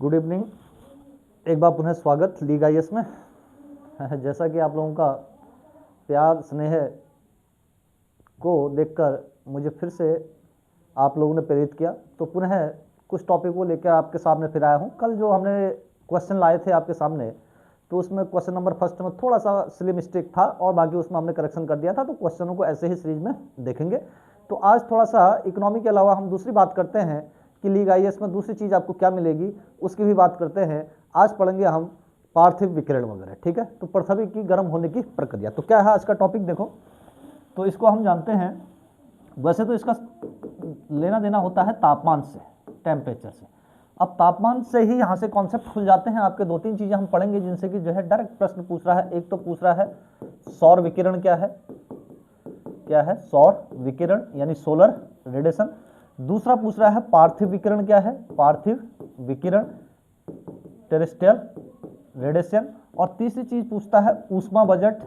Good evening. एक बार पुनः स्वागत लीग आईएएस में। जैसा कि आप लोगों का प्यार स्नेह को देखकर मुझे फिर से आप लोगों ने प्रेरित किया, तो पुनः कुछ टॉपिक को लेकर आपके सामने फिर आया हूं। कल जो हमने क्वेश्चन लाए थे आपके सामने, तो उसमें क्वेश्चन नंबर फर्स्ट में थोड़ा सा सिली मिस्टेक था और बाकी उसमें हमने करेक्शन कर दिया था। तो क्वेश्चनों को ऐसे ही सीरीज में देखेंगे। तो आज थोड़ा सा इकोनॉमी के अलावा हम दूसरी बात करते हैं कि लीग आईएएस में दूसरी चीज़ आपको क्या मिलेगी, उसकी भी बात करते हैं। आज पढ़ेंगे हम पार्थिव विकिरण वगैरह, ठीक है। तो पृथ्वी की गर्म होने की प्रक्रिया, तो क्या है आज का टॉपिक देखो। तो इसको हम जानते हैं, वैसे तो इसका लेना देना होता है तापमान से, टेम्परेचर से। अब तापमान से ही यहाँ से कॉन्सेप्ट खुल जाते हैं आपके। दो तीन चीज़ें हम पढ़ेंगे जिनसे कि जो है डायरेक्ट प्रश्न पूछ रहा है। एक तो पूछ रहा है सौर विकिरण क्या है, क्या है सौर विकिरण यानी सोलर रेडिएशन। दूसरा पूछ रहा है पार्थिव विकिरण क्या है, पार्थिव विकिरण टेरेस्ट्रियल रेडिएशन। और तीसरी चीज पूछता है ऊष्मा बजट,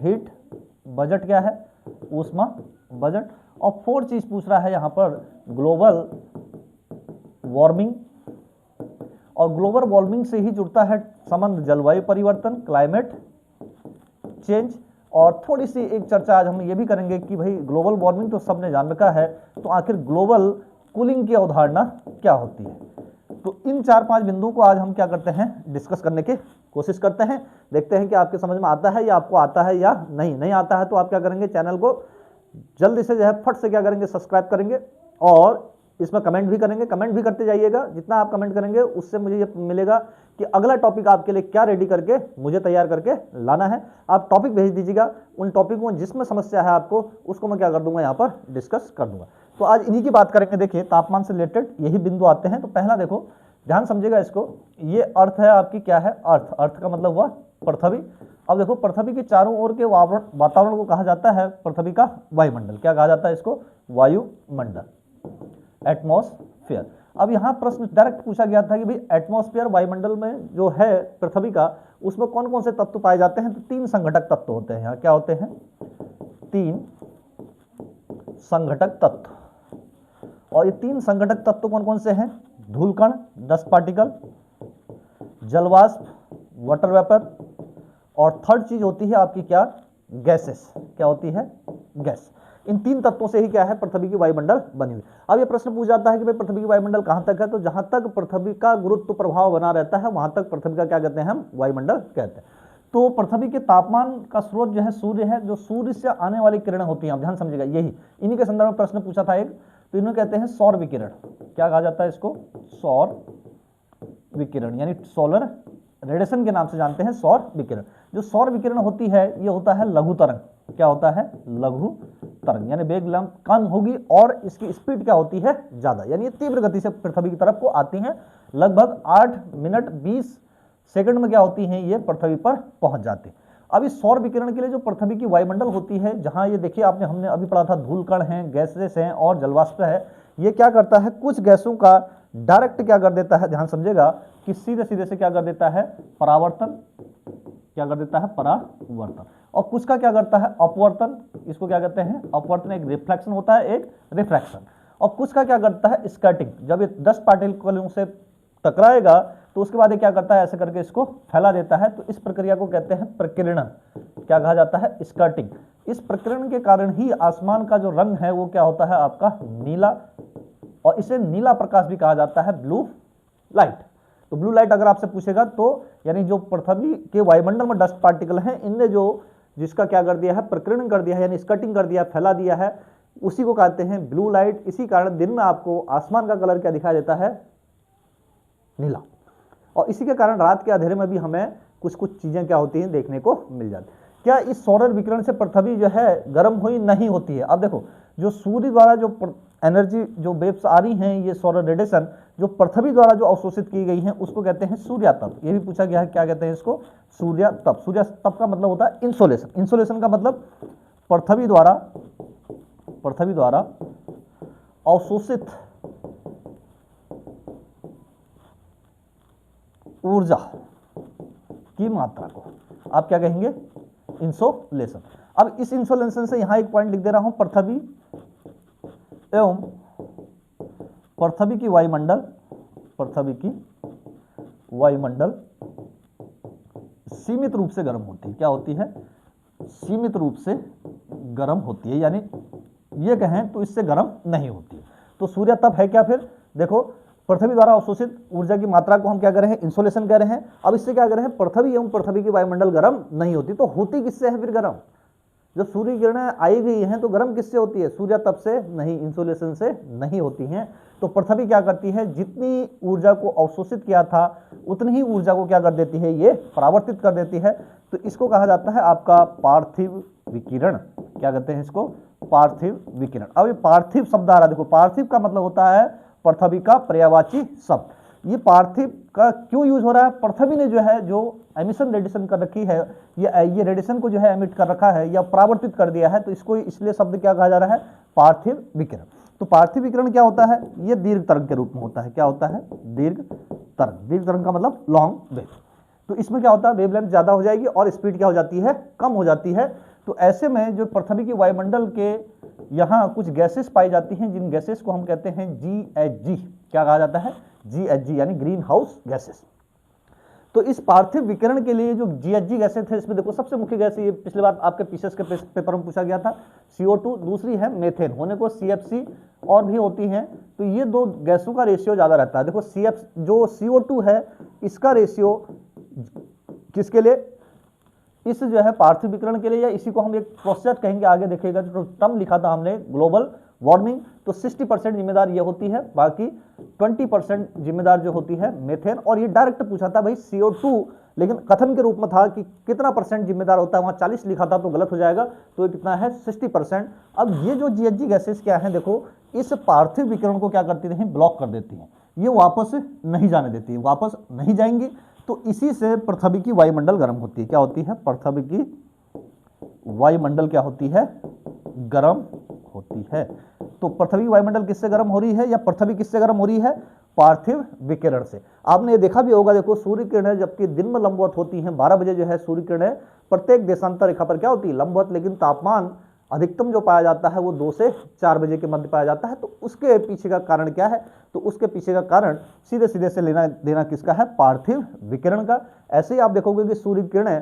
हीट बजट क्या है, ऊष्मा बजट। और फोर्थ चीज पूछ रहा है यहाँ पर ग्लोबल वार्मिंग, और ग्लोबल वार्मिंग से ही जुड़ता है संबंध जलवायु परिवर्तन, क्लाइमेट चेंज। और थोड़ी सी एक चर्चा आज हम ये भी करेंगे कि भाई ग्लोबल वार्मिंग तो सबने जान रखा है, तो आखिर ग्लोबल कूलिंग की अवधारणा क्या होती है। तो इन 4-5 बिंदुओं को आज हम क्या करते हैं, डिस्कस करने की कोशिश करते हैं। देखते हैं कि आपके समझ में आता है या आपको आता है या नहीं आता है। तो आप क्या करेंगे, चैनल को जल्दी से जो है फट से क्या करेंगे, सब्सक्राइब करेंगे और इसमें कमेंट भी करेंगे। कमेंट भी करते जाइएगा। जितना आप कमेंट करेंगे उससे मुझे ये मिलेगा कि अगला टॉपिक आपके लिए क्या रेडी करके मुझे तैयार करके लाना है। आप टॉपिक भेज दीजिएगा, उन टॉपिकों में जिसमें समस्या है आपको उसको मैं क्या कर दूंगा, यहाँ पर डिस्कस कर दूंगा। तो आज इन्हीं की बात करेंगे। देखिए तापमान से रिलेटेड यही बिंदु आते हैं। तो पहला देखो, ध्यान समझिएगा इसको। ये अर्थ है आपकी, क्या है अर्थ, अर्थ का मतलब हुआ पृथ्वी। अब देखो पृथ्वी के चारों ओर के वातावरण को कहा जाता है पृथ्वी का वायुमंडल। क्या कहा जाता है इसको, वायुमंडल, एटमॉस्फेयर। अब यहाँ प्रश्न डायरेक्ट पूछा गया था कि भाई एटमॉस्फेयर वायुमंडल में जो है पृथ्वी का, उसमें कौन कौन से तत्व पाए जाते हैं। तो 3 संघटक तत्व होते हैं। यहाँ क्या होते हैं, 3 संघटक तत्व। और ये 3 संघटक तत्व कौन कौन से हैं, धूलकण 10 पार्टिकल, जलवाष्प वाटर वेपर, और थर्ड चीज होती है आपकी क्या, गैसेस। क्या होती है, गैस। इन 3 तत्वों से ही क्या है, पृथ्वी की वायुमंडल बनी हुई। अब ये प्रश्न पूछा जाता है कि भाई पृथ्वी की वायुमंडल कहां तक है। तो जहां तक पृथ्वी का गुरुत्व प्रभाव बना रहता है वहां तक पृथ्वी का क्या कहते हैं, हम वायुमंडल कहते हैं। तो पृथ्वी के तापमान का स्रोत जो है सूर्य है। जो सूर्य से आने वाली किरणें होती हैं, आप ध्यान समझिएगा, यही इन्हीं के संदर्भ में प्रश्न पूछा था एक। तो इन्हें कहते हैं सौर विकिरण। क्या कहा जाता है इसको, सौर विकिरण यानी सोलर रेडिएशन के नाम से जानते हैं सौर विकिरण। जो सौर विकिरण होती है ये होता है लघु तरंग। क्या होता है, लघु तरंग, यानी वेवलेंथ कम होगी और इसकी स्पीड क्या होती है, ज्यादा। यानी ये तीव्र गति से पृथ्वी की तरफ को आती हैं। लगभग 8 मिनट 20 सेकंड में क्या होती हैं, ये पृथ्वी पर पहुंच जाती है। अब इस सौर विकिरण के लिए जो पृथ्वी की वायुमंडल होती है, जहां ये देखिए हमने अभी पढ़ा था धूलकण हैं, गैसेस हैं और जलवाष्प है। ये क्या करता है, कुछ गैसों का डायरेक्ट क्या कर देता है, ध्यान समझिएगा, कि सीधे सीधे से क्या कर देता है, परावर्तन। क्या कर देता है, परावर्तन। और कुछ का क्या करता है, अपवर्तन। इसको क्या कहते हैं, अपवर्तन। एक रिफ्लेक्शन होता है, एक रिफ्रैक्शन। और कुछ का क्या करता है, स्कैटरिंग। जब ये 10 पार्टिकलों से टकराएगा तो उसके बाद ये क्या करता है, ऐसे करके इसको फैला देता है। तो इस प्रक्रिया को कहते हैं प्रकीर्णन। क्या कहा जाता है, स्कैटरिंग। इस प्रकीर्णन के कारण ही आसमान का जो रंग है वो क्या होता है आपका, नीला। और इसे नीला प्रकाश भी कहा जाता है, ब्लू लाइट। तो ब्लू लाइट अगर आपसे पूछेगा तो यानी जो पृथ्वी के वायुमंडल में डस्ट पार्टिकल हैं, इनने जो जिसका क्या कर दिया है, प्रकीर्णन कर दिया है, यानी स्कैटरिंग कर दिया, फैला दिया है, उसी को कहते हैं ब्लू लाइट। इसी कारण दिन में आपको आसमान का कलर क्या दिखाई देता है, नीला। और इसी के कारण रात के अंधेरे में भी हमें कुछ कुछ चीजें क्या होती हैं, देखने को मिल जाती। क्या इस सौर विकिरण से पृथ्वी जो है गर्म हुई, नहीं होती है। अब देखो जो सूर्य द्वारा जो एनर्जी, जो वेव्स आ रही हैं, ये सौर रेडिएशन जो पृथ्वी द्वारा जो अवशोषित की गई हैं उसको कहते हैं सूर्यातप। ये भी पूछा गया है, क्या कहते हैं इसको, सूर्यातप। सूर्यातप का मतलब होता है इंसोलेशन। इंसोलेशन का मतलब पृथ्वी द्वारा अवशोषित ऊर्जा की मात्रा को आप क्या कहेंगे, इंसोलेशन। अब इस इंसोलेशन से यहां एक पॉइंट लिख दे रहा हूं, पृथ्वी एवं पृथ्वी की वायुमंडल, पृथ्वी की वायुमंडल सीमित रूप से गर्म होती है। क्या होती है? सीमित रूप से गर्म होती है, यानी ये कहें तो इससे गर्म नहीं होती। तो सूर्य तप है क्या? फिर देखो, पृथ्वी द्वारा अवशोषित ऊर्जा की मात्रा को हम क्या कह रहे हैं? इंसोलेशन कह रहे हैं। अब इससे क्या कह रहे हैं? पृथ्वी एवं पृथ्वी की वायुमंडल गर्म नहीं होती। तो होती किससे है फिर गर्म? जब सूर्य किरणें आई गई हैं तो गर्म किससे होती है? सूर्य तप से नहीं, इंसोलेशन से नहीं होती हैं। तो पृथ्वी क्या करती है? जितनी ऊर्जा को अवशोषित किया था उतनी ही ऊर्जा को क्या कर देती है? ये परावर्तित कर देती है। तो इसको कहा जाता है आपका पार्थिव विकिरण। क्या कहते हैं इसको? पार्थिव विकिरण। अब ये पार्थिव शब्द आ रहा है, देखो पार्थिव का मतलब होता है पृथ्वी का पर्यायवाची शब्द। ये पार्थिव का क्यों यूज हो रहा है? पृथ्वी ने जो है जो एमिशन रेडिएशन कर रखी है, ये रेडिएशन को जो है एमिट कर रखा है या परावर्तित कर दिया है, तो इसको इसलिए शब्द क्या कहा जा रहा है? पार्थिव विकिरण। तो पार्थिव विकिरण क्या होता है? ये दीर्घ तरंग के रूप में होता है। क्या होता है? दीर्घ तरंग। दीर्घ तरंग का मतलब लॉन्ग वेव। तो इसमें क्या होता है? वेवलेंथ ज्यादा हो जाएगी और स्पीड क्या हो जाती है? कम हो जाती है। तो ऐसे में जो पृथ्वी की वायुमंडल के यहाँ कुछ गैसेस पाई जाती हैं, जिन गैसेस को हम कहते हैं GHG। क्या कहा जाता है? GHG, यानी ग्रीन हाउस गैसेस। तो इस पार्थिव विकिरण के लिए जो GHG गैसेस थे, इसमें देखो सबसे मुख्य गैस, ये पिछली बार आपके पीसीएस के पेपर में पूछा गया था, CO2, दूसरी है मेथेन, होने को CFC और भी होती हैं। तो ये दो गैसों का रेशियो ज्यादा रहता है। देखो जो CO2 है इसका रेशियो किसके लिए? इस जो है पार्थिव विकिरण के लिए, या इसी को हम एक प्रोसेस कहेंगे, आगे देखिएगा जो टर्म लिखा था हमने ग्लोबल वार्मिंग। तो 60% जिम्मेदार ये होती है, बाकी 20% जिम्मेदार जो होती है मेथेन। और ये डायरेक्ट पूछा था भाई CO2, लेकिन कथन के रूप में था कि कितना परसेंट जिम्मेदार होता है, वहां 40 लिखा था तो गलत हो जाएगा, तो ये कितना है? 60%। अब ये जो GHG गैसेस क्या है, देखो इस पार्थिव विकिरण को क्या करती हैं? ब्लॉक कर देती हैं। ये वापस नहीं जाने देती है, वापस नहीं जाएंगी। तो इसी से पृथ्वी की वायुमंडल गर्म होती है। क्या होती है? पृथ्वी की वायुमंडल क्या होती है? गर्म होती है। तो पृथ्वी की वायुमंडल किससे गर्म हो रही है, या पृथ्वी किससे गर्म हो रही है? पार्थिव विकिरण से। आपने ये देखा भी होगा, देखो सूर्य किरणें जबकि दिन में लंबवत होती हैं, 12 बजे जो है सूर्य किरणें प्रत्येक देशांतर रेखा पर क्या होती है? लंबवत, लेकिन तापमान अधिकतम जो पाया जाता है वो 2 से 4 बजे के मध्य पाया जाता है। तो उसके पीछे का कारण क्या है? तो उसके पीछे का कारण सीधे सीधे से लेना देना किसका है? पार्थिव विकिरण का। ऐसे ही आप देखोगे कि सूर्य किरणें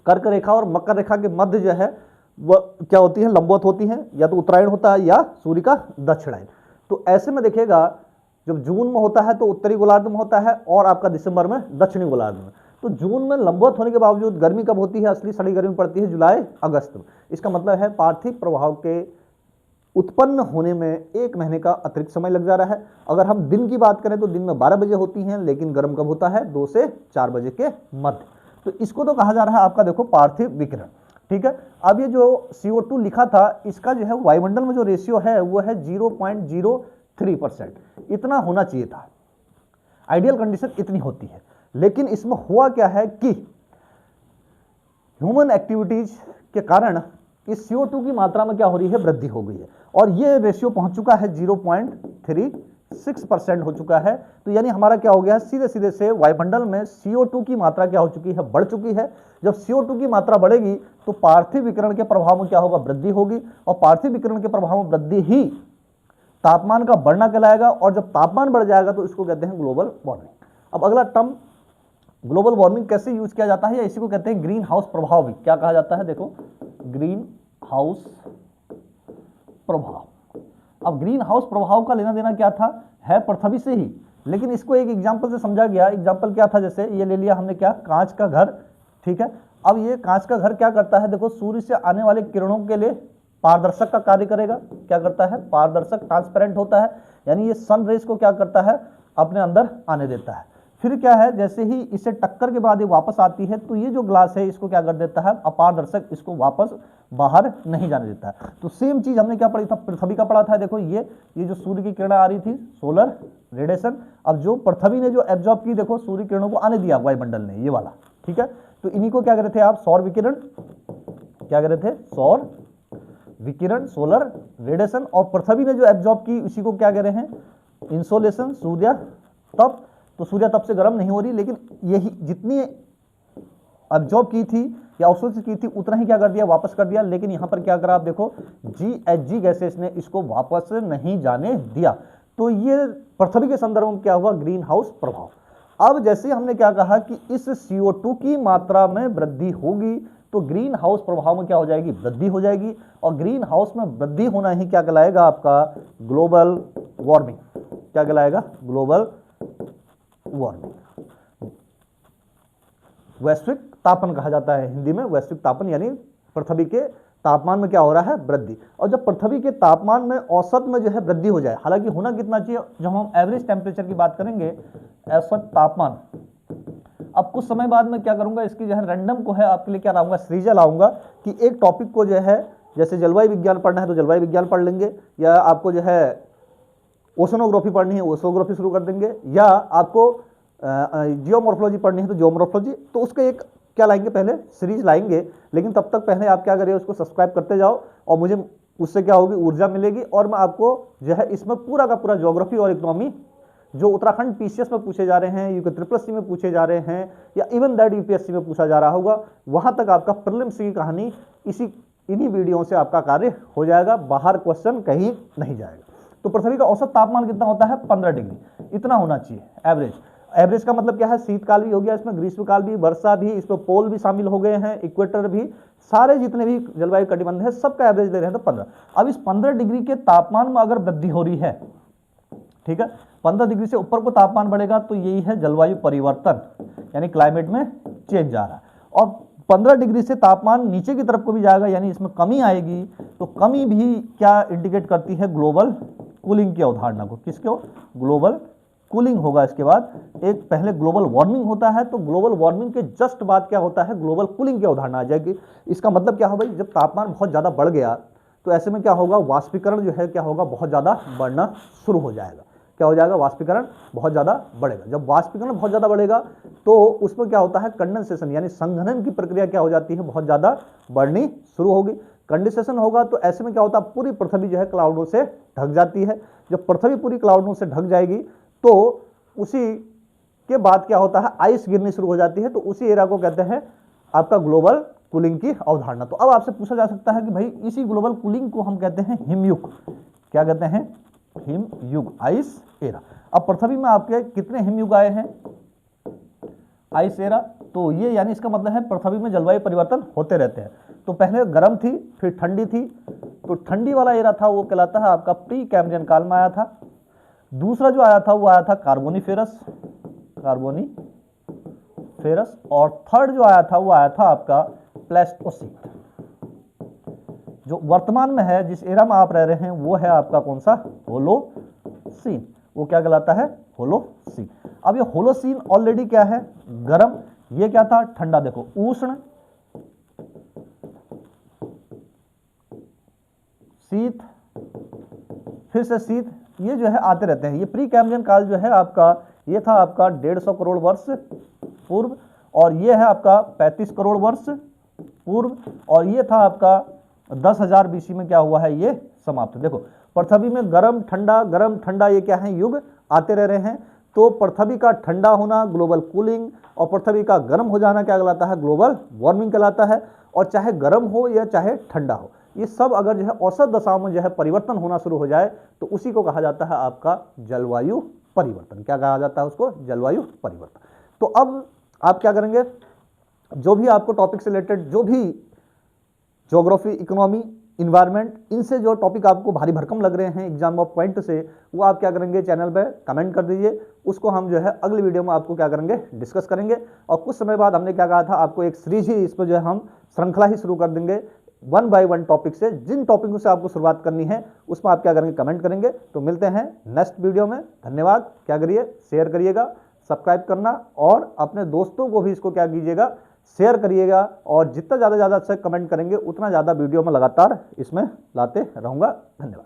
कर्क रेखा और मकर रेखा के मध्य जो है वह क्या होती है? लंबवत होती हैं, या तो उत्तरायण होता है या सूर्य का दक्षिणायन। तो ऐसे में देखिएगा जब जून में होता है तो उत्तरी गोलार्ध में होता है, और आपका दिसंबर में दक्षिणी गोलार्ध में। तो जून में लंबवत होने के बावजूद गर्मी कब होती है? असली सड़ी गर्मी पड़ती है जुलाई अगस्त में। इसका मतलब है पार्थिव प्रभाव के उत्पन्न होने में 1 महीने का अतिरिक्त समय लग जा रहा है। अगर हम दिन की बात करें तो दिन में 12 बजे होती हैं, लेकिन गर्म कब होता है? 2 से 4 बजे के मध्य। तो इसको तो कहा जा रहा है आपका देखो पार्थिव विकिरण। ठीक है। अब ये जो CO2 लिखा था, इसका जो है वायुमंडल में जो रेशियो है वो है 0.03%। इतना होना चाहिए था, आइडियल कंडीशन इतनी होती है। लेकिन इसमें हुआ क्या है कि ह्यूमन एक्टिविटीज के कारण इस CO2 की मात्रा में क्या हो रही है? वृद्धि हो गई है, और ये रेशियो पहुंच चुका है 0.36% हो चुका है। तो यानी हमारा क्या हो गया? सीधे सीधे से वायुमंडल में CO2 की मात्रा क्या हो चुकी है? बढ़ चुकी है। जब CO2 की मात्रा बढ़ेगी तो पार्थिव विकिरण के प्रभाव में क्या होगा? वृद्धि होगी, और पार्थिव विकिरण के प्रभाव में वृद्धि ही तापमान का बढ़ना कहलाएगा, और जब तापमान बढ़ जाएगा तो इसको कहते हैं ग्लोबल वार्मिंग। अब अगला टर्म ग्लोबल वार्मिंग कैसे यूज किया जाता है, या इसी को कहते हैं ग्रीन हाउस प्रभाव भी। क्या कहा जाता है? देखो ग्रीन हाउस प्रभाव। अब ग्रीन हाउस प्रभाव का लेना देना क्या था? है पृथ्वी से ही, लेकिन इसको एक एग्जांपल से समझा गया। एग्जांपल क्या था? जैसे ये ले लिया हमने, क्या? कांच का घर। ठीक है। अब ये कांच का घर क्या करता है? देखो सूर्य से आने वाले किरणों के लिए पारदर्शक का कार्य करेगा। क्या करता है? पारदर्शक, ट्रांसपेरेंट होता है, यानी ये सन रेज को क्या करता है? अपने अंदर आने देता है। फिर क्या है? जैसे ही इसे टक्कर के बाद ये वापस आती है तो ये जो ग्लास है इसको क्या कर देता है? अपारदर्शक, इसको वापस बाहर नहीं जाने देता है। तो सेम चीज हमने क्या पढ़ी था? पृथ्वी का पढ़ा था। देखो ये जो सूर्य की किरणें आ रही थी, सोलर रेडिएशन। अब जो पृथ्वी ने जो एब्जॉर्ब की, देखो सूर्य किरणों को आने दिया वायुमंडल ने, ये वाला। ठीक है। तो इन्हीं को क्या कह रहे थे आप? सौर विकिरण। क्या कह रहे थे? सौर विकिरण, सोलर रेडिएशन। और पृथ्वी ने जो एब्जॉर्ब की उसी को क्या कह रहे हैं? इंसोलेशन, सूर्य तप। तो सूर्य तप से गर्म नहीं हो रही, लेकिन यही जितनी एब्जॉर्ब की थी या अवशोषित की थी उतना ही क्या कर दिया? वापस कर दिया। लेकिन यहां पर क्या करा आप देखो, GHG गैसेस ने इसको वापस नहीं जाने दिया। तो ये पृथ्वी के संदर्भ में क्या हुआ? ग्रीन हाउस प्रभाव। अब जैसे हमने क्या कहा कि इस CO2 की मात्रा में वृद्धि होगी तो ग्रीन हाउस प्रभाव में क्या हो जाएगी, वृद्धि हो जाएगी, और ग्रीन हाउस में वृद्धि होना ही क्या कहलाएगा आपका ग्लोबल वार्मिंग। क्या कहलाएगा, ग्लोबल वार्मिंग। वैश्विक तापन कहा जाता है हिंदी में, वैश्विक तापन यानी पृथ्वी के तापमान में क्या हो रहा है, वृद्धि। और जब पृथ्वी के तापमान में औसत में जो है वृद्धि हो जाए, हालांकि होना कितना चाहिए, जब हम एवरेज टेम्परेचर की बात करेंगे, औसत तापमान। अब कुछ समय बाद मैं क्या करूंगा, इसकी जो है रैंडम को है आपके लिए क्या लाऊंगा, सीरीज लाऊंगा कि एक टॉपिक को जो है, जैसे जलवायु विज्ञान पढ़ना है तो जलवायु विज्ञान पढ़ लेंगे, या आपको जो है ओशनोग्राफी पढ़नी है ओशनोग्राफी शुरू कर देंगे, या आपको जियोमॉर्फोलॉजी पढ़नी है तो जियोमॉर्फोलॉजी, तो उसका एक क्या लाएंगे, पहले सीरीज लाएंगे। लेकिन तब तक पहले आप क्या करिए, उसको सब्सक्राइब करते जाओ, और मुझे उससे क्या होगी, ऊर्जा मिलेगी, और मैं आपको जो है इसमें पूरा का पूरा ज्योग्राफी और इकोनॉमी जो उत्तराखंड PCS में पूछे जा रहे हैं, यूके SSC में पूछे जा रहे हैं, या इवन दैट UPSC में पूछा जा रहा होगा, वहां तक आपका प्रीलिम्स की कहानी इन्हीं वीडियो से आपका कार्य हो जाएगा, बाहर क्वेश्चन कहीं नहीं जाएगा। तो पृथ्वी का औसत तापमान कितना होता है, 15 डिग्री, इतना होना चाहिए एवरेज। एवरेज का मतलब क्या है, शीतकाल भी हो गया इसमें, ग्रीष्मकाल भी, वर्षा भी, इसमें पोल भी शामिल हो गए हैं, इक्वेटर भी, सारे जितने भी जलवायु कटिबंध है सबका एवरेज ले रहे हैं तो 15। अब इस 15 डिग्री के तापमान में अगर वृद्धि हो रही है, ठीक है, 15 डिग्री से ऊपर को तापमान बढ़ेगा तो यही है जलवायु परिवर्तन, यानी क्लाइमेट में चेंज आ रहा है। और 15 डिग्री से तापमान नीचे की तरफ को भी जाएगा, यानी इसमें कमी आएगी, तो कमी भी क्या इंडिकेट करती है, ग्लोबल कूलिंग की अवधारणा को। किसको, ग्लोबल कूलिंग होगा। इसके बाद एक पहले ग्लोबल वार्मिंग होता है, तो ग्लोबल वार्मिंग के जस्ट बाद क्या होता है, ग्लोबल कूलिंग की अवधारणा आ जाएगी। इसका मतलब क्या होगा, जब तापमान बहुत ज़्यादा बढ़ गया तो ऐसे में क्या होगा, वाष्पीकरण जो है क्या होगा, बहुत ज़्यादा बढ़ना शुरू हो जाएगा। क्या हो जाएगा, वाष्पीकरण बहुत ज़्यादा बढ़ेगा। जब वाष्पीकरण बहुत ज़्यादा बढ़ेगा तो उसमें क्या होता है, कंडेंसेशन यानी संघनन की प्रक्रिया क्या हो जाती है, बहुत ज़्यादा बढ़नी शुरू होगी। कंडेंसेशन होगा तो ऐसे में क्या होता है, पूरी पृथ्वी जो है क्लाउडों से ढक जाती है। जब पृथ्वी पूरी क्लाउडों से ढक जाएगी तो उसी के बाद क्या होता है, आइस गिरनी शुरू हो जाती है, तो उसी एरिया को कहते हैं आपका ग्लोबल कूलिंग की अवधारणा। तो अब आपसे पूछा जा सकता है कि भाई इसी ग्लोबल कूलिंग को हम कहते हैं हिमयुग। क्या कहते हैं, हिमयुग, आइस एरा। अब पृथ्वी में आपके कितने हिमयुग आए हैं, आइस एरा, तो ये यानी इसका मतलब है पृथ्वी में जलवायु परिवर्तन होते रहते हैं। तो पहले गर्म थी, फिर ठंडी थी, तो ठंडी वाला एरा था वो कहलाता है आपका प्री कैम्ब्रियन काल में आया था। दूसरा जो आया था वो आया था कार्बोनिफेरस, और थर्ड जो आया था वो आया था आपका प्लेस्टोसीन। जो वर्तमान में है, जिस एरा में आप रह रहे हैं, वो है आपका कौन सा, होलोसीन। वो क्या कहलाता है, होलोसीन। अब ये होलोसीन ऑलरेडी क्या है, गर्म, ये क्या था, ठंडा। देखो उष्ण, शीत, फिर से शीत, ये जो है आते रहते हैं। ये प्री कैम्ब्रियन काल जो है आपका, ये था आपका 150 करोड़ वर्ष पूर्व, और ये है आपका 35 करोड़ वर्ष पूर्व, और ये था आपका 10,000 BC में क्या हुआ है, ये समाप्त। देखो पृथ्वी में गर्म ठंडा ये क्या है, युग आते रह रहे हैं। तो पृथ्वी का ठंडा होना ग्लोबल कूलिंग, और पृथ्वी का गर्म हो जाना क्या कहलाता है, ग्लोबल वार्मिंग कहलाता है। और चाहे गर्म हो या चाहे ठंडा हो, ये सब अगर जो है औसत दशाओं में जो है परिवर्तन होना शुरू हो जाए तो उसी को कहा जाता है आपका जलवायु परिवर्तन। क्या कहा जाता है उसको, जलवायु परिवर्तन। तो अब आप क्या करेंगे, जो भी आपको टॉपिक से रिलेटेड, जो भी ज्योग्राफी, इकोनॉमी, इन्वायरमेंट, इनसे जो टॉपिक आपको भारी भरकम लग रहे हैं एग्जाम ऑफ पॉइंट से, वो आप क्या करेंगे, चैनल पे कमेंट कर दीजिए। उसको हम जो है अगली वीडियो में आपको क्या करेंगे, डिस्कस करेंगे। और कुछ समय बाद हमने क्या कहा था, आपको एक सीरीज ही, इस पर जो है हम श्रृंखला ही शुरू कर देंगे 1 by 1 टॉपिक से। जिन टॉपिकों से आपको शुरुआत करनी है उसमें आप क्या करेंगे, कमेंट करेंगे। तो मिलते हैं नेक्स्ट वीडियो में। धन्यवाद। क्या करिए, शेयर करिएगा, सब्सक्राइब करना, और अपने दोस्तों को भी इसको क्या कीजिएगा, शेयर करिएगा। और जितना ज़्यादा से कमेंट करेंगे उतना ज़्यादा वीडियो में लगातार इसमें लाते रहूँगा। धन्यवाद।